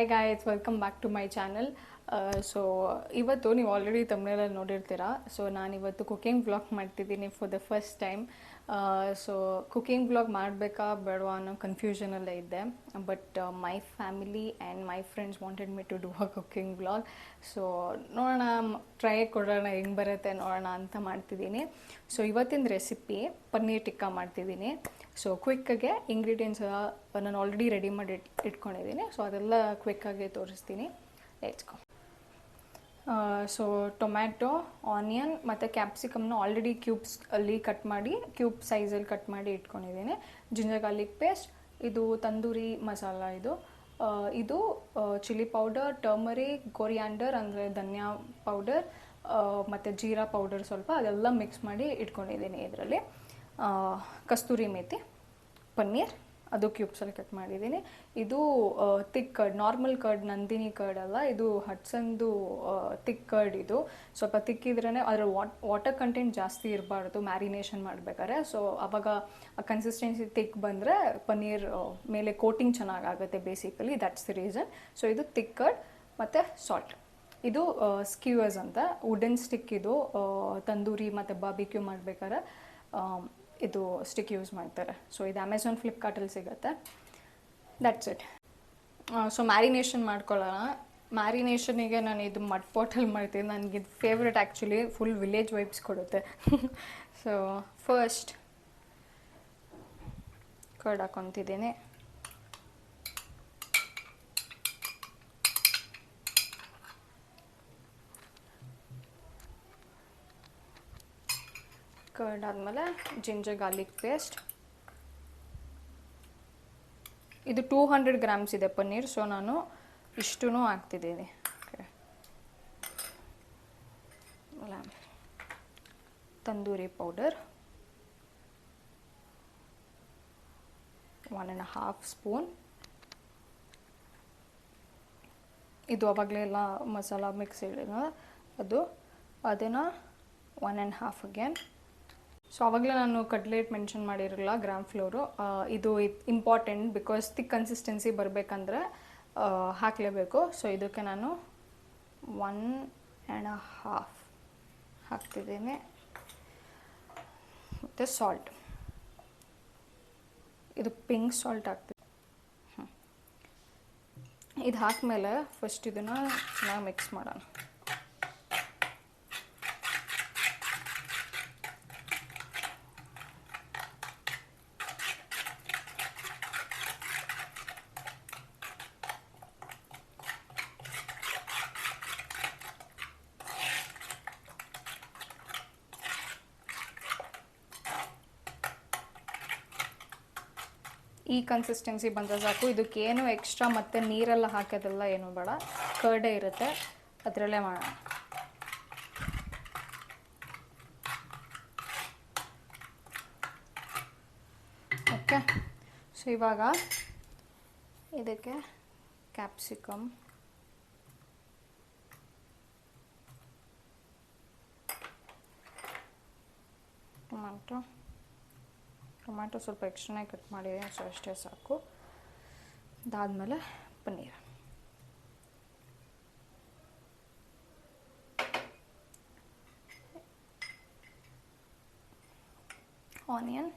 Hi guys, welcome back to my channel. So ಇವತ್ತು ನೀವು already ತಮ್ಮನೇಲಲ್ಲಿ ನೋಡಿರ್ತೀರಾ. ಸೊ ನಾನಿವತ್ತು ಕುಕಿಂಗ್ ವ್ಲಾಗ್ ಮಾಡ್ತಿದ್ದೀನಿ for the first time. So cooking vlog ಮಾಡಬೇಕಾ ಬೇಡವಾ ಅನ್ನೋ ಕನ್ಫ್ಯೂಷನಲ್ಲೇ ಇದ್ದೆ. But my family and my friends wanted me to do a cooking vlog. So ನೋಡೋಣ, ಟ್ರೈ ಕೊಡೋಣ, ಹೆಂಗೆ ಬರುತ್ತೆ ನೋಡೋಣ ಅಂತ ಮಾಡ್ತಿದ್ದೀನಿ. ಸೊ ಇವತ್ತಿನ ರೆಸಿಪಿ ಪನ್ನೀರ್ ಟಿಕ್ಕಾ ಮಾಡ್ತಿದ್ದೀನಿ. ಸೊ ಕ್ವಿಕ್ಕಾಗೆ ಇಂಗ್ರೀಡಿಯೆಂಟ್ಸ್ ನಾನು ಆಲ್ರೆಡಿ ರೆಡಿ ಮಾಡಿ ಇಟ್ಕೊಂಡಿದ್ದೀನಿ. ಸೊ ಅದೆಲ್ಲ ಕ್ವಿಕ್ಕಾಗಿ ತೋರಿಸ್ತೀನಿ. Let's go. So tomato, onion ಮತ್ತು ಕ್ಯಾಪ್ಸಿಕಮ್ನ ಆಲ್ರೆಡಿ ಕ್ಯೂಬ್ಸ್ ಕಟ್ ಮಾಡಿ ಕ್ಯೂಬ್ ಸೈಜಲ್ಲಿ ಕಟ್ ಮಾಡಿ ಇಟ್ಕೊಂಡಿದ್ದೀನಿ. ಜಿಂಜರ್ ಗಾರ್ಲಿಕ್ ಪೇಸ್ಟ್, ಇದು ತಂದೂರಿ ಮಸಾಲ, ಇದು ಚಿಲ್ಲಿ ಪೌಡರ್, ಟರ್ಮರಿಕ್, ಕೊರಿಯಾಂಡರ್ ಅಂದರೆ ಧನಿಯಾ ಪೌಡರ್ ಮತ್ತು ಜೀರಾ ಪೌಡರ್ ಸ್ವಲ್ಪ, ಅದೆಲ್ಲ ಮಿಕ್ಸ್ ಮಾಡಿ ಇಟ್ಕೊಂಡಿದ್ದೀನಿ. ಇದರಲ್ಲಿ ಕಸ್ತೂರಿ ಮೇಥಿ, ಪನ್ನೀರ್, ಅದು ಕ್ಯೂಬ್ಸಲ್ಲಿ ಕಟ್ ಮಾಡಿದ್ದೀನಿ. ಇದು thick curd, normal curd, Nandini curd ಅಲ್ಲ, ಇದು ಹಟ್ಸನ್ದು ತಿಕ್ ಕರ್ಡ್. ಇದು ಸ್ವಲ್ಪ ತಿಕ್ಕಿದ್ರೇ ಅದರ ವಾಟರ್ ಕಂಟೆಂಟ್ ಜಾಸ್ತಿ ಇರಬಾರ್ದು ಮ್ಯಾರಿನೇಷನ್ ಮಾಡಬೇಕಾದ್ರೆ. ಸೊ ಆವಾಗ ಕನ್ಸಿಸ್ಟೆನ್ಸಿ ತಿಕ್ ಬಂದರೆ ಪನ್ನೀರ್ ಮೇಲೆ ಕೋಟಿಂಗ್ ಚೆನ್ನಾಗಾಗುತ್ತೆ basically, that's the reason. So ಇದು ತಿಕ್ ಕರ್ಡ್ ಮತ್ತು ಸಾಲ್ಟ್. ಇದು ಸ್ಕ್ಯೂವರ್ಸ್ ಅಂತ ವುಡನ್ ಸ್ಟಿಕ್, ಇದು ತಂದೂರಿ ಮತ್ತು ಬಾರ್ಬಿಕ್ಯೂ ಮಾಡಬೇಕಾದ್ರೆ ಇದು ಸ್ಟಿಕ್ ಯೂಸ್ ಮಾಡ್ತಾರೆ. ಸೊ ಇದು ಅಮೆಝಾನ್, ಫ್ಲಿಪ್ಕಾರ್ಟಲ್ಲಿ ಸಿಗುತ್ತೆ. That's it. ಸೊ ಮ್ಯಾರಿನೇಷನ್ ಮಾಡ್ಕೊಳ್ಳೋಣ. ಮ್ಯಾರಿನೇಷನಿಗೆ ನಾನು ಇದು ಮಡ್ ಪಾಟಲ್ಲಿ ಮಾಡ್ತೀನಿ. ನನಗೆ ಇದು favourite actually, full village vibes ಕೊಡುತ್ತೆ. ಸೊ ಫಸ್ಟ್ ಕರ್ಡ್ ಹಾಕೊತಿದ್ದೀನಿ. ಕರ್ಡ್ ಆದಮೇಲೆ ಜಿಂಜರ್ ಗಾರ್ಲಿಕ್ ಪೇಸ್ಟ್. ಇದು 200 ಗ್ರಾಮ್ಸ್ ಇದೆ ಪನ್ನೀರ್, ಸೊ ನಾನು ಇಷ್ಟೂ ಹಾಕ್ತಿದ್ದೀನಿ. Tandoori powder 1.5 spoon. ಇದು ಅವಾಗಲೇ ಎಲ್ಲ ಮಸಾಲ ಮಿಕ್ಸ್ ಹೇಳಿದ ಅದು, ಅದನ್ನು 1.5 ಅಗೇನ್. ಸೊ ಆವಾಗಲೇ ನಾನು ಕಡ್ಲೆಟ್ ಮೆನ್ಷನ್ ಮಾಡಿರಲಿಲ್ಲ, ಗ್ರಾಮ್ ಫ್ಲೋರು. ಇದು ಇಂಪಾರ್ಟೆಂಟ್, ಬಿಕಾಸ್ ಥಿಕ್ ಕನ್ಸಿಸ್ಟೆನ್ಸಿ ಬರಬೇಕಂದ್ರೆ ಹಾಕಲೇಬೇಕು. ಸೊ ಇದಕ್ಕೆ ನಾನು 1.5 ಹಾಕ್ತಿದ್ದೀನಿ. ಮತ್ತು ಸಾಲ್ಟ್, ಇದು ಪಿಂಕ್ ಸಾಲ್ಟ್ ಹಾಕ್ತೀನಿ. ಇದು ಹಾಕಿದ್ಮೇಲೆ ಫಸ್ಟ್ ಇದನ್ನು ಚೆನ್ನಾಗಿ ಮಿಕ್ಸ್ ಮಾಡೋಣ. ಈ ಕನ್ಸಿಸ್ಟೆನ್ಸಿ ಬಂದರೆ ಸಾಕು. ಇದಕ್ಕೇನು ಎಕ್ಸ್ಟ್ರಾ ಮತ್ತು ನೀರೆಲ್ಲ ಹಾಕೋದೆಲ್ಲ ಏನು ಬೇಡ, ಕರ್ಡೇ ಇರುತ್ತೆ, ಅದರಲ್ಲೇ ಮಾಡೋಣ. ಓಕೆ. ಸೊ ಇವಾಗ ಇದಕ್ಕೆ ಕ್ಯಾಪ್ಸಿಕಮ್, ಟೊಮ್ಯಾಟೊ ಸ್ವಲ್ಪ ಎಕ್ಸ್ಟ್ರಾನೇ ಕಟ್ ಮಾಡಿದ್ದೀನಿ, ಸೊ ಅಷ್ಟೇ ಸಾಕು. ಅದಾದಮೇಲೆ ಪನ್ನೀರ್, ಆನಿಯನ್,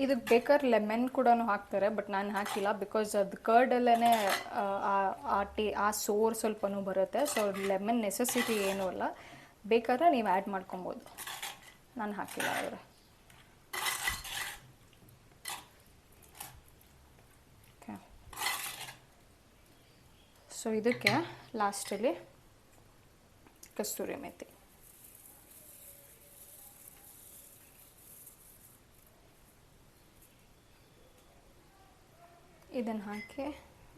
ಇದಕ್ಕೆ ಬೇಕಾದ್ರೆ ಲೆಮನ್ ಕೂಡ ಹಾಕ್ತಾರೆ, ಬಟ್ ನಾನು ಹಾಕಿಲ್ಲ, ಬಿಕಾಸ್ ಅದು ಕರ್ಡಲ್ಲೇ ಆ ಸೋರ್ ಸ್ವಲ್ಪನೂ ಬರುತ್ತೆ. ಸೊ ಲೆಮನ್ ನೆಸೆಸಿಟಿ ಏನೂ ಇಲ್ಲ, ಬೇಕಾದ್ರೆ ನೀವು ಆ್ಯಡ್ ಮಾಡ್ಕೊಬೋದು. ನಾನು ಹಾಕಿಲ್ಲ ಆದರೆ. ಓಕೆ. ಸೊ ಇದಕ್ಕೆ ಲಾಸ್ಟಲ್ಲಿ ಕಸ್ತೂರಿ ಮೇಥಿ. ಇದನ್ನು ಹಾಕಿ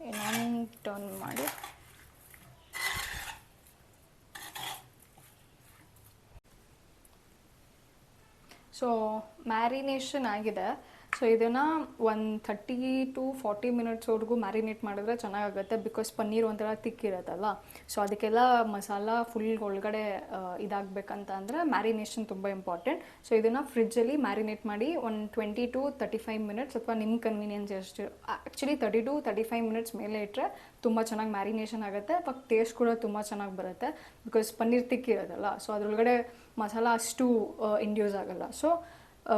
ಇನ್ನೊಂದು ಟರ್ನ್ ಮಾಡಿ. ಸೊ ಮ್ಯಾರಿನೇಷನ್ ಆಗಿದೆ. ಸೊ ಇದನ್ನು ಒಂದು 30 to 40 ಮಿನಿಟ್ಸ್ವರೆಗೂ ಮ್ಯಾರಿನೇಟ್ ಮಾಡಿದ್ರೆ ಚೆನ್ನಾಗಾಗುತ್ತೆ. ಬಿಕಾಸ್ ಪನ್ನೀರ್ ಒಂಥರ ತಿಕ್ಕಿರುತ್ತಲ್ಲ, ಸೊ ಅದಕ್ಕೆಲ್ಲ ಮಸಾಲ ಫುಲ್ ಒಳಗಡೆ ಇದಾಗಬೇಕಂತ ಅಂದರೆ ಮ್ಯಾರಿನೇಷನ್ ತುಂಬ ಇಂಪಾರ್ಟೆಂಟ್. ಸೊ ಇದನ್ನು ಫ್ರಿಜ್ಜಲ್ಲಿ ಮ್ಯಾರಿನೇಟ್ ಮಾಡಿ ಒಂದು 20 to 35 ಮಿನಿಟ್ಸ್, ಅಥವಾ ನಿಮ್ಮ ಕನ್ವೀನಿಯನ್ಸ್ ಎಷ್ಟು. ಆ್ಯಕ್ಚುಲಿ 30 to 35 ಮಿನಿಟ್ಸ್ ಮೇಲೆ ಇಟ್ಟರೆ ತುಂಬ ಚೆನ್ನಾಗಿ ಮ್ಯಾರಿನೇಷನ್ ಆಗುತ್ತೆ. ಅವಾಗ ಟೇಸ್ಟ್ ಕೂಡ ತುಂಬ ಚೆನ್ನಾಗಿ ಬರುತ್ತೆ. ಬಿಕಾಸ್ ಪನ್ನೀರ್ ತಿಕ್ಕಿರೋದಲ್ಲ, ಸೊ ಅದರೊಳಗಡೆ ಮಸಾಲ ಅಷ್ಟು ಇಂಡ್ಯೂಸ್ ಆಗಲ್ಲ. ಸೊ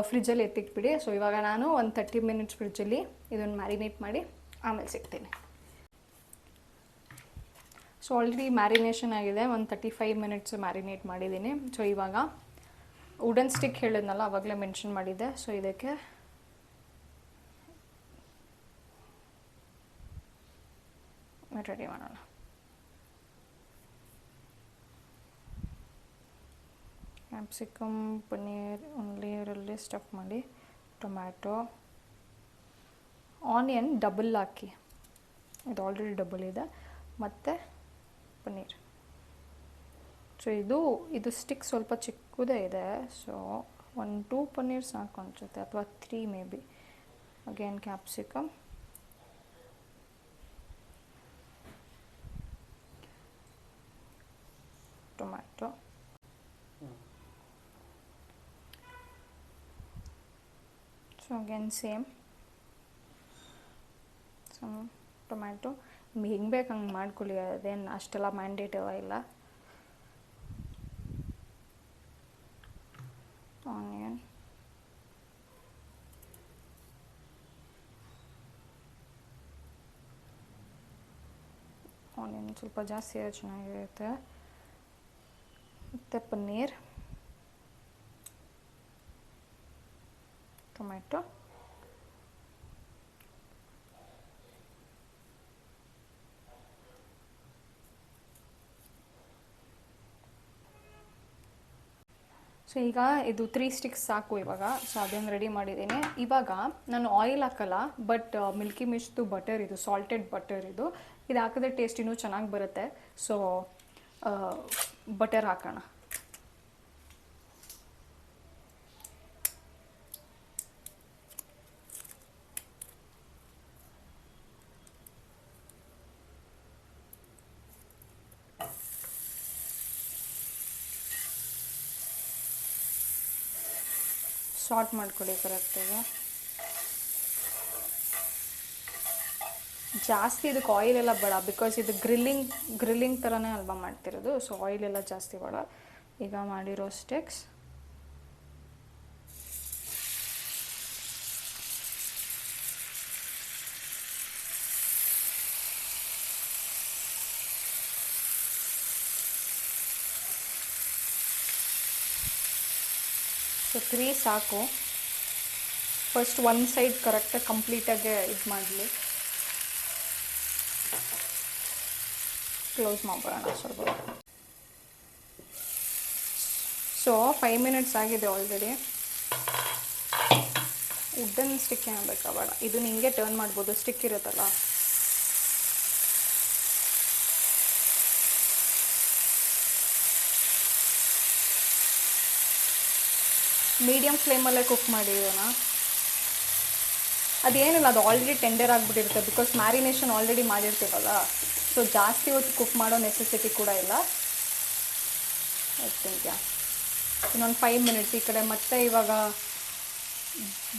ಫ್ರಿಜ್ಜಲ್ಲಿ ಎತ್ತಿಟ್ಬಿಡಿ. ಸೊ ಇವಾಗ ನಾನು ಒಂದು 30 ಮಿನಿಟ್ಸ್ ಫ್ರಿಜ್ಜಲ್ಲಿ ಇದನ್ನು ಮ್ಯಾರಿನೇಟ್ ಮಾಡಿ ಆಮೇಲೆ ಸಿಗ್ತೀನಿ. ಸೊ ಆಲ್ರೆಡಿ ಮ್ಯಾರಿನೇಷನ್ ಆಗಿದೆ, ಒಂದು 35 ಮಿನಿಟ್ಸ್ ಮ್ಯಾರಿನೇಟ್ ಮಾಡಿದ್ದೀನಿ. ಸೊ ಇವಾಗ ವುಡನ್ ಸ್ಟಿಕ್ ಹೇಳಿದ್ನಲ್ಲ, ಆವಾಗಲೇ ಮೆನ್ಷನ್ ಮಾಡಿದ್ದೆ. ಸೊ ಇದಕ್ಕೆ ರೆಡಿ ಮಾಡೋಣ. ಕ್ಯಾಪ್ಸಿಕಮ್, ಪನ್ನೀರ್ ಒಂದು ಲೇಯರಲ್ಲಿ ಸ್ಟಫ್ ಮಾಡಿ, ಟೊಮ್ಯಾಟೊ, ಆನಿಯನ್ ಡಬಲ್ ಹಾಕಿ, ಇದು ಆಲ್ರೆಡಿ ಡಬಲ್ ಇದೆ, ಮತ್ತು ಪನ್ನೀರ್. ಸೊ ಇದು ಸ್ಟಿಕ್ ಸ್ವಲ್ಪ ಚಿಕ್ಕದೇ ಇದೆ. ಸೊ 1-2 ಪನ್ನೀರ್ ಸಾಕು ಅನಿಸುತ್ತೆ, ಅಥವಾ 3 may be. Again capsicum, tomato, so again same tomato. ನಿಮ್ಗೆ ಹೆಂಗೆ ಬೇಕು ಹಂಗೆ ಮಾಡ್ಕೊಳ್ಳಿ, ಅದೇನು ಅಷ್ಟೆಲ್ಲ ಮ್ಯಾಂಡೇಟಿವ್ ಇಲ್ಲ. ಆನಿಯನ್, ಸ್ವಲ್ಪ ಜಾಸ್ತಿ ಚೆನ್ನಾಗಿರುತ್ತೆ. ಮತ್ತು ಪನ್ನೀರ್, ಟೊಮ್ಯಾಟೊ, ಸೊ ಈಗ ಇದು 3 ಸ್ಟಿಕ್ಸ್ ಸಾಕು ಇವಾಗ. ಸೊ ಅದನ್ನು ರೆಡಿ ಮಾಡಿದ್ದೀನಿ. ಇವಾಗ ನಾನು ಆಯಿಲ್ ಹಾಕಲ್ಲ, ಬಟ್ ಮಿಲ್ಕಿ ಮಿಸ್ಟ್ದು ಬಟರ್, ಇದು ಸಾಲ್ಟೆಡ್ ಬಟರ್, ಇದು ಹಾಕಿದ್ರೆ ಟೇಸ್ಟ್ ಇನ್ನೂ ಚೆನ್ನಾಗಿ ಬರುತ್ತೆ. ಸೊ ಬಟರ್ ಹಾಕೋಣ. ಸಾಲ್ಟ್ ಮಾಡ್ಕೊಳ್ಳಿ ಕರೆಕ್ಟಾಗಿ. ಜಾಸ್ತಿ ಇದಕ್ಕೆ ಆಯಿಲ್ ಎಲ್ಲ ಬೇಡ, ಬಿಕಾಸ್ ಇದು ಗ್ರಿಲ್ಲಿಂಗ್ ಥರನೇ ಅಲ್ವಾ ಮಾಡ್ತಿರೋದು. ಸೊ ಆಯಿಲ್ ಎಲ್ಲ ಜಾಸ್ತಿ ಬೇಡ. ಈಗ ಮಾಡಿರೋ ಸ್ಟಿಕ್ಸ್ ಸೊ 3 ಸಾಕು. ಫಸ್ಟ್ ಒಂದು ಸೈಡ್ ಕರೆಕ್ಟಾಗಿ ಕಂಪ್ಲೀಟಾಗಿ ಇದು ಮಾಡಲಿ. ಕ್ಲೋಸ್ ಮಾಡ್ಬಿಡೋಣ ಸ್ವಲ್ಪ. ಸೊ 5 ಮಿನಿಟ್ಸ್ ಆಗಿದೆ ಆಲ್ರೆಡಿ. ವುಡನ್ ಸ್ಟಿಕ್ ಏನು ಬೇಕಾಗಬೇಡ, ಇದು ನಿಂಗೆ ಟರ್ನ್ ಮಾಡ್ಬೋದು, ಸ್ಟಿಕ್ ಇರುತ್ತಲ್ಲ. ಮೀಡಿಯಮ್ ಫ್ಲೇಮಲ್ಲೇ ಕುಕ್ ಮಾಡಿ ಇದನ್ನು. ಅದೇನಿಲ್ಲ, ಅದು ಆಲ್ರೆಡಿ ಟೆಂಡರ್ ಆಗಿಬಿಟ್ಟಿರುತ್ತೆ, ಬಿಕಾಸ್ ಮ್ಯಾರಿನೇಷನ್ ಆಲ್ರೆಡಿ ಮಾಡಿರ್ತೀವಲ್ಲ. ಸೊ ಜಾಸ್ತಿ ಹೊತ್ತು ಕುಕ್ ಮಾಡೋ ನೆಸೆಸಿಟಿ ಕೂಡ ಇಲ್ಲ. ಐ ಇನ್ನೊಂದು 5 ಮಿನಿಟ್ಸ್ ಈ ಕಡೆ ಮತ್ತೆ ಇವಾಗ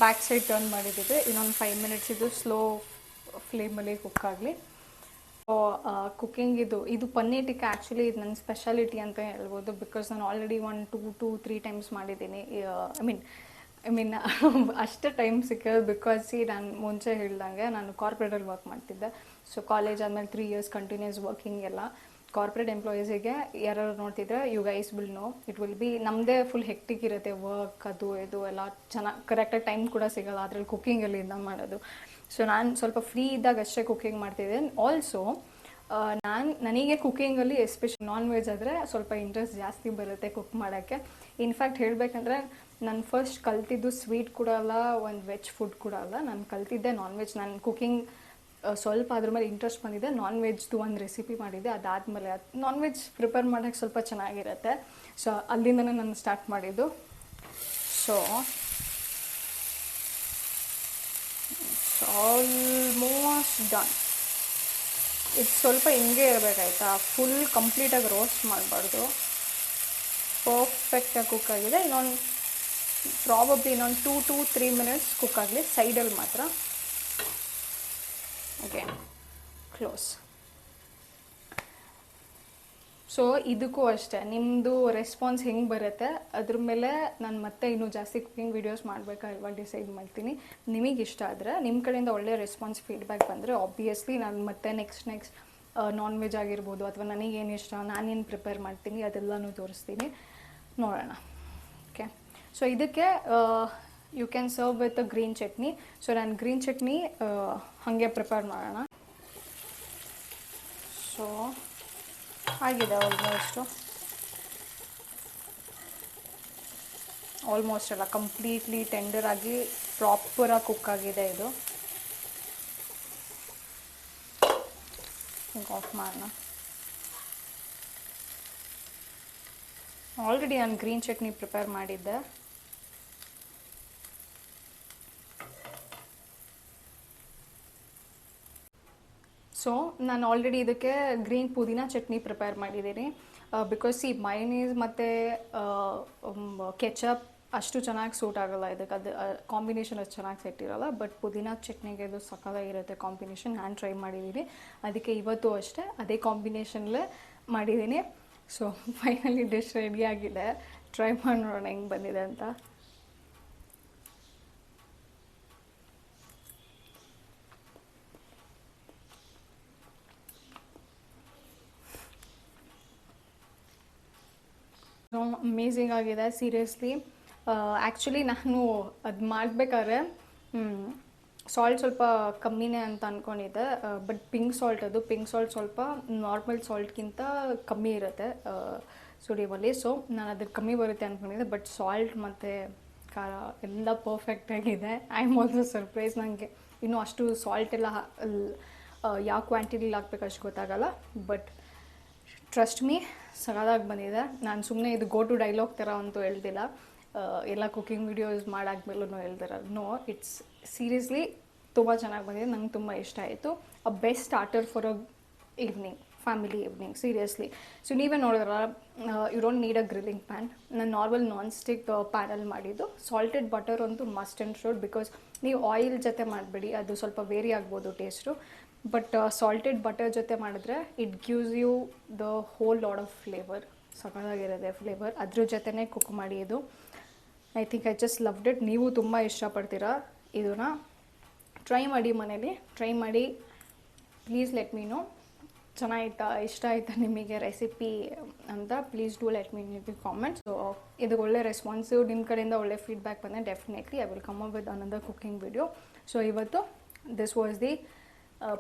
ಬ್ಯಾಕ್ ಸೈಡ್ ಟರ್ನ್ ಮಾಡಿದ್ದೀವಿ. ಇನ್ನೊಂದು 5 ಮಿನಿಟ್ಸ್ ಇದು ಸ್ಲೋ ಫ್ಲೇಮಲ್ಲಿ ಕುಕ್ ಆಗಲಿ. ಸೊ ಕುಕ್ಕಿಂಗ್ ಇದು ಪನ್ನೀರ್ ಟಿಕ್ಕಾ ಆ್ಯಕ್ಚುಲಿ ಇದು ನನ್ನ ಸ್ಪೆಷಾಲಿಟಿ ಅಂತ ಹೇಳ್ಬೋದು. ಬಿಕಾಸ್ ನಾನು ಆಲ್ರೆಡಿ 1 to 3 ಟೈಮ್ಸ್ ಮಾಡಿದ್ದೀನಿ. ಐ ಮೀನ್ ಅಷ್ಟು ಟೈಮ್ ಸಿಕ್ಕೋದು ಬಿಕಾಸ್ ನಾನು ಮುಂಚೆ ಹೇಳ್ದಂಗೆ ನಾನು ಕಾರ್ಪೊರೇಟಲ್ಲಿ ವರ್ಕ್ ಮಾಡ್ತಿದ್ದೆ. ಸೊ ಕಾಲೇಜ್ ಆದಮೇಲೆ 3 ಇಯರ್ಸ್ ಕಂಟಿನ್ಯೂಸ್ ವರ್ಕಿಂಗ್ ಎಲ್ಲ. ಕಾರ್ಪೊರೇಟ್ ಎಂಪ್ಲಾಯೀಸಿಗೆ ಯಾರು ನೋಡ್ತಿದ್ರೆ you guys will know, it will be ನಮ್ಮದೇ ಫುಲ್ ಹೆಕ್ಟಿಕ್ ಇರುತ್ತೆ ವರ್ಕ್, ಅದು ಇದು ಎಲ್ಲ ಚೆನ್ನಾಗಿ ಕರೆಕ್ಟಾಗಿ ಟೈಮ್ ಕೂಡ ಸಿಗೋಲ್ಲ ಅದರಲ್ಲಿ ಕುಕ್ಕಿಂಗಲ್ಲಿ ಇಂದ ಮಾಡೋದು. ಸೊ ನಾನು ಸ್ವಲ್ಪ ಫ್ರೀ ಇದ್ದಾಗ ಅಷ್ಟೇ ಕುಕ್ಕಿಂಗ್ ಮಾಡ್ತಿದ್ದೆ. ಆಲ್ಸೋ ನನಗೆ ಕುಕ್ಕಿಂಗಲ್ಲಿ ಎಸ್ಪೆಷಲಿ ನಾನ್ ವೆಜ್ ಆದರೆ ಸ್ವಲ್ಪ ಇಂಟ್ರೆಸ್ಟ್ ಜಾಸ್ತಿ ಬರುತ್ತೆ ಕುಕ್ ಮಾಡೋಕ್ಕೆ. ಇನ್ಫ್ಯಾಕ್ಟ್ ಹೇಳಬೇಕಂದ್ರೆ ನಾನು ಫಸ್ಟ್ ಕಲ್ತಿದ್ದು ಸ್ವೀಟ್ ಕೂಡ ಅಲ್ಲ, ಒಂದು ವೆಜ್ ಫುಡ್ ಕೂಡ ಅಲ್ಲ. ನಾನು ಕಲ್ತಿದ್ದೆ ನಾನ್ ವೆಜ್. ನಾನು ಕುಕ್ಕಿಂಗ್ ಸ್ವಲ್ಪ ಅದ್ರ ಮೇಲೆ ಇಂಟ್ರೆಸ್ಟ್ ಬಂದಿದೆ. ನಾನ್ ವೆಜ್ದು ಒಂದು ರೆಸಿಪಿ ಮಾಡಿದ್ದೆ, ಅದಾದಮೇಲೆ ನಾನ್ ವೆಜ್ ಪ್ರಿಪೇರ್ ಮಾಡೋಕ್ಕೆ ಸ್ವಲ್ಪ ಚೆನ್ನಾಗಿರುತ್ತೆ. ಸೊ ಅಲ್ಲಿಂದನೇ ನಾನು ಸ್ಟಾರ್ಟ್ ಮಾಡಿದ್ದು. So almost done. ಇದು ಸ್ವಲ್ಪ ಹಿಂಗೆ ಇರಬೇಕಾಯ್ತಾ, ಫುಲ್ ಕಂಪ್ಲೀಟಾಗಿ ರೋಸ್ಟ್ ಮಾಡಬಾರ್ದು. ಪರ್ಫೆಕ್ಟಾಗಿ ಕುಕ್ ಆಗಿದೆ. ಇನ್ನೊಂದು 2 to 3 ಮಿನಿಟ್ಸ್ ಕುಕ್ ಆಗಲಿ ಸೈಡಲ್ಲಿ ಮಾತ್ರ. Okay, close. ಸೊ ಇದಕ್ಕೂ ಅಷ್ಟೇ, ನಿಮ್ಮದು ರೆಸ್ಪಾನ್ಸ್ ಹೆಂಗೆ ಬರುತ್ತೆ ಅದ್ರ ಮೇಲೆ ನಾನು ಮತ್ತೆ ಇನ್ನೂ ಜಾಸ್ತಿ ಕುಕಿಂಗ್ ವೀಡಿಯೋಸ್ ಮಾಡಬೇಕಾ ಇವಾಗ ಡಿಸೈಡ್ ಮಾಡ್ತೀನಿ. ನಿಮಗೆ ಇಷ್ಟ ಆದರೆ, ನಿಮ್ಮ ಕಡೆಯಿಂದ ಒಳ್ಳೆ ರೆಸ್ಪಾನ್ಸ್ ಫೀಡ್ಬ್ಯಾಕ್ ಬಂದರೆ ಆಬ್ವಿಯಸ್ಲಿ ನಾನು ಮತ್ತೆ ನೆಕ್ಸ್ಟ್ ನಾನ್ ವೆಜ್ ಆಗಿರ್ಬೋದು ಅಥವಾ ನನಗೇನು ಇಷ್ಟ, ನಾನೇನು ಪ್ರಿಪೇರ್ ಮಾಡ್ತೀನಿ ಅದೆಲ್ಲನೂ ತೋರಿಸ್ತೀನಿ. ನೋಡೋಣ. ಓಕೆ, ಸೊ ಇದಕ್ಕೆ you can serve with green chutney. ಸೊ ನಾನು ಗ್ರೀನ್ ಚಟ್ನಿ ಹಾಗೆ ಪ್ರಿಪೇರ್ ಮಾಡೋಣ. ಸೊ ಆಗಿದೆ ಆಲ್ಮೋಸ್ಟ್ ಎಲ್ಲ ಕಂಪ್ಲೀಟ್ಲಿ ಟೆಂಡರ್ ಆಗಿ ಪ್ರಾಪರಾಗಿ ಕುಕ್ ಆಗಿದೆ. ಇದು ಆಫ್ ಮಾಡೋಣ. ಆಲ್ರೆಡಿ ನಾನು ಗ್ರೀನ್ ಚಟ್ನಿ ಪ್ರಿಪೇರ್ ಮಾಡಿದ್ದೆ. ಸೊ ನಾನು ಆಲ್ರೆಡಿ ಇದಕ್ಕೆ ಗ್ರೀನ್ ಪುದೀನ ಚಟ್ನಿ ಪ್ರಿಪೇರ್ ಮಾಡಿದ್ದೀನಿ. ಬಿಕಾಸ್ ಈ ಮೈನೀಸ್ ಮತ್ತು ಕೆಚಪ್ ಅಷ್ಟು ಚೆನ್ನಾಗಿ ಸೂಟ್ ಆಗೋಲ್ಲ ಇದಕ್ಕೆ, ಅದು ಕಾಂಬಿನೇಷನ್ ಅಷ್ಟು ಚೆನ್ನಾಗಿ ಸೆಟ್ ಇರೋಲ್ಲ. ಬಟ್ ಪುದೀನ ಚಟ್ನಿಗೆ ಇದು ಸಕ್ಕತ್ತಾಗಿರುತ್ತೆ ಕಾಂಬಿನೇಷನ್. ನಾನು ಟ್ರೈ ಮಾಡಿದ್ದೀನಿ, ಅದಕ್ಕೆ ಇವತ್ತು ಅಷ್ಟೇ ಅದೇ ಕಾಂಬಿನೇಷನ್ಲೇ ಮಾಡಿದ್ದೀನಿ. ಸೊ ಫೈನಲಿ ಡಿಶ್ ರೆಡಿಯಾಗಿದೆ. ಟ್ರೈ ಮಾಡಿ ನೋಡೋಣ ಹೆಂಗೆ ಬಂದಿದೆ ಅಂತ. ಅಮೇಝಿಂಗ್ ಆಗಿದೆ ಸೀರಿಯಸ್ಲಿ. ಆ್ಯಕ್ಚುಲಿ ನಾನು ಅದು ಮಾಡಬೇಕಾದ್ರೆ ಸಾಲ್ಟ್ ಸ್ವಲ್ಪ ಕಮ್ಮಿನೇ ಅಂತ ಅಂದ್ಕೊಂಡಿದ್ದೆ. ಬಟ್ ಪಿಂಕ್ ಸಾಲ್ಟ್ ಸ್ವಲ್ಪ ನಾರ್ಮಲ್ ಸಾಲ್ಟ್ಗಿಂತ ಕಮ್ಮಿ ಇರುತ್ತೆ ಸೋಡಿಯಮಲ್ಲಿ. ಸೊ ನಾನು ಅದಕ್ಕೆ ಕಮ್ಮಿ ಬರುತ್ತೆ ಅಂದ್ಕೊಂಡಿದ್ದೆ. ಬಟ್ ಸಾಲ್ಟ್ ಮತ್ತು ಖಾರ ಎಲ್ಲ ಪರ್ಫೆಕ್ಟಾಗಿದೆ. I am also surprise. ನನಗೆ ಇನ್ನೂ ಅಷ್ಟು ಸಾಲ್ಟ್ ಎಲ್ಲ ಯಾವ ಕ್ವಾಂಟಿಟಿಲಿ ಹಾಕ್ಬೇಕು ಅಷ್ಟು ಗೊತ್ತಾಗಲ್ಲ. ಬಟ್ ಟ್ರಸ್ಟ್ ಮೀ, ಸಗದಾಗಿ ಬಂದಿದೆ. ನಾನು ಸುಮ್ಮನೆ ಇದು ಗೋ ಟು ಡೈಲಾಗ್ ಥರ ಅಂತೂ ಹೇಳ್ದಿಲ್ಲ, ಎಲ್ಲ ಕುಕಿಂಗ್ ವೀಡಿಯೋಸ್ ಮಾಡಾದ್ಮೇಲೂ ಹೇಳ್ದಿರ. ನೋ, ಇಟ್ಸ್ ಸೀರಿಯಸ್ಲಿ ತುಂಬ ಚೆನ್ನಾಗಿ ಬಂದಿದೆ. ನಂಗೆ ತುಂಬ ಇಷ್ಟ ಆಯಿತು. A best starter for a evening, family evening, seriously. So ನೀವೇ ನೋಡಿದ್ರ, you don't need a grilling pan. ನಾನು ನಾರ್ಮಲ್ ನಾನ್ ಸ್ಟಿಕ್ ಪ್ಯಾನಲ್ಲಿ ಮಾಡಿದ್ದು. ಸಾಲ್ಟೆಡ್ ಬಟರ್ ಅಂತೂ ಮಸ್ಟ್ ಆ್ಯಂಡ್ ಶುಡ್, ಬಿಕಾಸ್ ನೀವು ಆಯಿಲ್ ಜೊತೆ ಮಾಡಬೇಡಿ, ಅದು ಸ್ವಲ್ಪ ವೇರಿ ಆಗ್ಬೋದು ಟೇಸ್ಟು. ಬಟ್ ಸಾಲ್ಟೆಡ್ ಬಟರ್ ಜೊತೆ ಮಾಡಿದ್ರೆ it gives you the whole lot of flavour. ಸಕ್ಕತ್ತಾಗಿರುತ್ತೆ ಫ್ಲೇವರ್. ಅದ್ರ ಜೊತೆನೇ ಕುಕ್ ಮಾಡಿ ಇದು. I think I just loved it. ನೀವು ತುಂಬ ಇಷ್ಟಪಡ್ತೀರಾ ಇದನ್ನ. ಟ್ರೈ ಮಾಡಿ ಮನೇಲಿ. ಟ್ರೈ ಮಾಡಿ, ಪ್ಲೀಸ್ ಲೆಟ್ ಮೀ ನೋ. ಚೆನ್ನಾಗಿತ್ತಾ, ಇಷ್ಟ ಆಯಿತಾ ನಿಮಗೆ ರೆಸಿಪಿ ಅಂತ please do let me in the comments. So ಇದಕ್ಕೆ ಒಳ್ಳೆ ರೆಸ್ಪಾನ್ಸು ನಿಮ್ಮ ಕಡೆಯಿಂದ ಒಳ್ಳೆ ಫೀಡ್ಬ್ಯಾಕ್ ಬಂದರೆ definitely I will come up with another cooking video. So ಇವತ್ತು this was the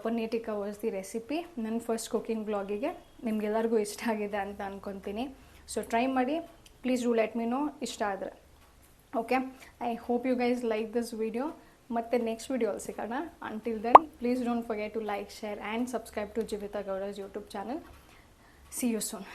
paneer tikka was the recipe. ನನ್ನ ಫಸ್ಟ್ ಕುಕಿಂಗ್ ವ್ಲಾಗಿಗೆ ನಿಮಗೆಲ್ಲರಿಗೂ ಇಷ್ಟ ಆಗಿದೆ ಅಂತ ಅಂದ್ಕೊತೀನಿ. ಸೊ ಟ್ರೈ ಮಾಡಿ, please do let me know ಇಷ್ಟ ಆದರೆ. Okay, I hope you guys like this video. ಮತ್ತೆ ನೆಕ್ಸ್ಟ್ ವಿಡಿಯೋಲ್ಲಿ ಸಿಗೋಣ. Until then please don't forget to like, share and subscribe to Jeevitha Gowda's YouTube channel. See you soon.